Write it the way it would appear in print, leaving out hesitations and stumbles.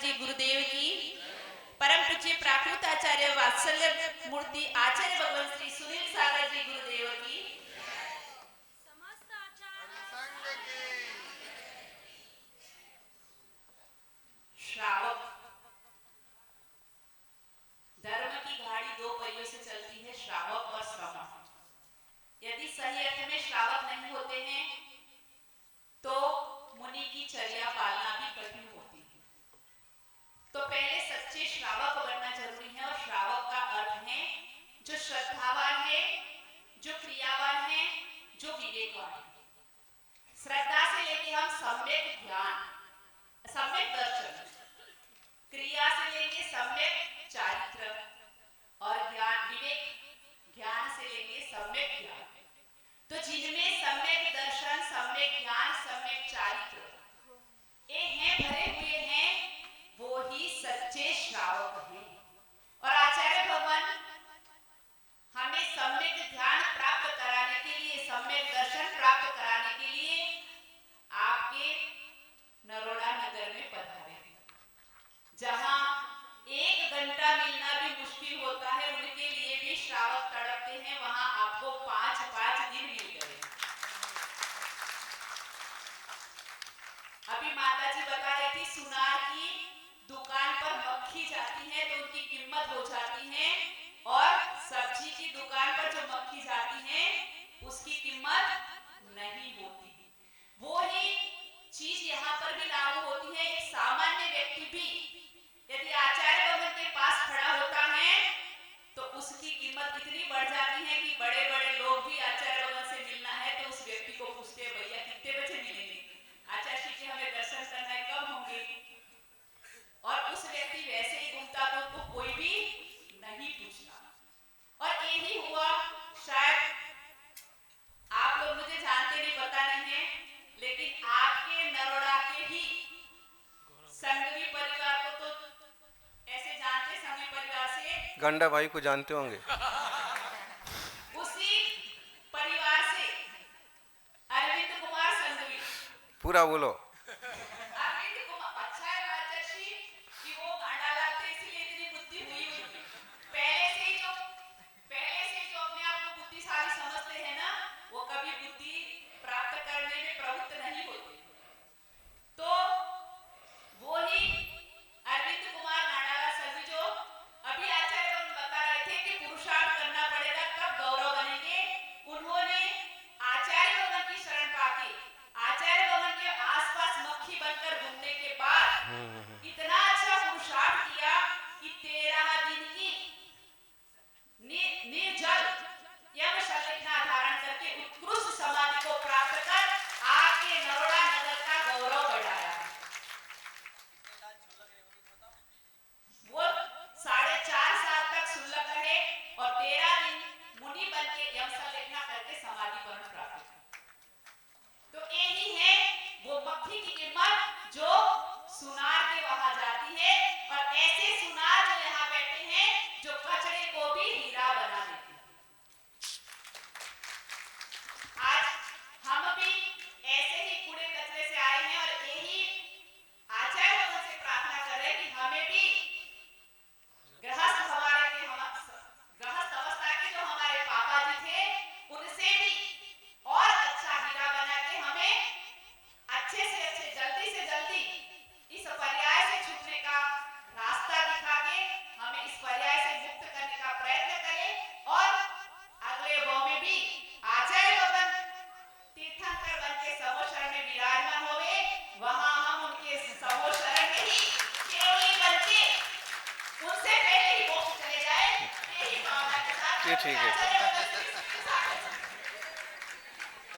जी गुरुदेव की, परम पूज्य प्राकृत आचार्य वात्सल्य मूर्ति आचार्य भगवान श्री सुनील सागर जी गुरुदेव की, समस्त आचार्य श्रावक। धर्म की गाड़ी दो पहियों से चलती है, श्रावक और श्रवण। यदि सही अर्थ में श्रावक नहीं होते हैं तो मुनि की चर्या पालना भी कठिन होती है। तो पहले सच्चे श्रावक बनना जरूरी है, और श्रावक का अर्थ है जो श्रद्धावान है, जो क्रियावान है, जो विवेकवान है। श्रद्धा से लेंगे हम सम्यक ज्ञान, सम्यक दर्शन, क्रिया से लेंगे सम्यक चारित्र, और ज्ञान विवेक ज्ञान से लेंगे सम्यक ज्ञान। तो जिनमें सम्यक दर्शन, सम्यक ज्ञान, सम्यक चारित्र ये हैं, भरे हुए हैं, वो ही सच्चे श्रावक हैं। और आचार्य भगवान हमें सम्यक ध्यान प्राप्त कराने के लिए, सम्यक दर्शन प्राप्त कराने के लिए आपके नरोड़ा नगर में पधारे, जहां 1 घंटा मिलना भी मुश्किल होता है, उनके लिए भी श्रावक तड़पते हैं। वहां आपको 5-5 दिन मिल गए। अभी माता जी बता रही थी, सुनार की दुकान पर मक्खी जाती है तो उनकी कीमत हो जाती है, और सब्जी की दुकान पर जो मक्खी जाती है उसकी कीमत नहीं होती। वो ही चीज यहाँ पर भी लागू होती है। एक सामान्य व्यक्ति भी यदि आचार्य भवन के पास खड़ा होता है तो उसकी कीमत इतनी बढ़ जाती है कि बड़े बड़े लोग भी आचार्य भवन से मिलना है तो उस व्यक्ति को पूछते हैं, भैया कितने बजे मिलेंगे, आचार्य श्री जी हमें दर्शन करना है, कब होंगे। और उस व्यक्ति वैसे ही घूमता तो उसको कोई भी नहीं पूछता। और यही हुआ, शायद आप लोग मुझे जानते नहीं, पता नहीं है, लेकिन आपके नरोड़ा के ही संघवी परिवार को तो ऐसे जानते, संघवी परिवार से गंडा भाई को जानते होंगे। उसी परिवार से अरविंद कुमार संघवी, पूरा बोलो। अरविंद कुमार, अच्छा है राजर्षि कि वो गांडा लाते इसलिए इतनी बुद्धि हुई उनकी। पहले से जो अपने आप को बुद्धिशाली समझते हैं ना, वो कभी बुद्धि प्राप्त करने में प्रवृत्त नहीं होते। तो वो ही अरविंद कुमार गांडाला संघवी, जो अभी आचार्य भगवान बता रहे थे कि पुरुषार्थ करना पड़ेगा तब गौरव बनेंगे, उन्होंने आचार्य भगवान की शरण पाके आचार्य भगवान के आसपास मक्खी बनकर घूमने के बाद इतना अच्छा पुरुषार्थ किया कि 13 दिन की निर्जल यम शल्यग्ना धारण करके उत्कृष्ट समाधि को प्राप्त कर आपके नरोड़ा नगर का गौरव बढ़ाया। वो 4.5 साल तक सुलग रहे और 13 दिन मुनि बन के यम शल्यग्ना करके समाधि वर्ण प्राप्त की। तो यही है वो मक्खी की कीमत जो सुनार के वहां जाती है, और ऐसे सुनार जो यहाँ बैठे हैं जो कचरे को भी हीरा बना देते हैं। आज हम भी ऐसे ही कूड़े कचरे से आए हैं, और यही आचार्य भगवान से प्रार्थना कर रहे हैं कि हमें भी गृहस्थ गृहस्थ अवस्था के जो हमारे पापा जी थे उनसे भी और अच्छा हीरा बना के हमें अच्छे से अच्छे, जल्दी से जल्दी इस पर्याय से छूटने का रास्ता दिखा के हमें इस पर्याय से मुक्त करने का प्रयत्न करें, और अगले भाव में भी आचार्य भगवान तीर्थंकर बन के सबो शरण में विराजमान होवे, वहां हम उनके सबो शरण में ही केवली बन के उनसे पहले ही मोक्ष चले जाए। यही भावना के साथ ये ठीक है।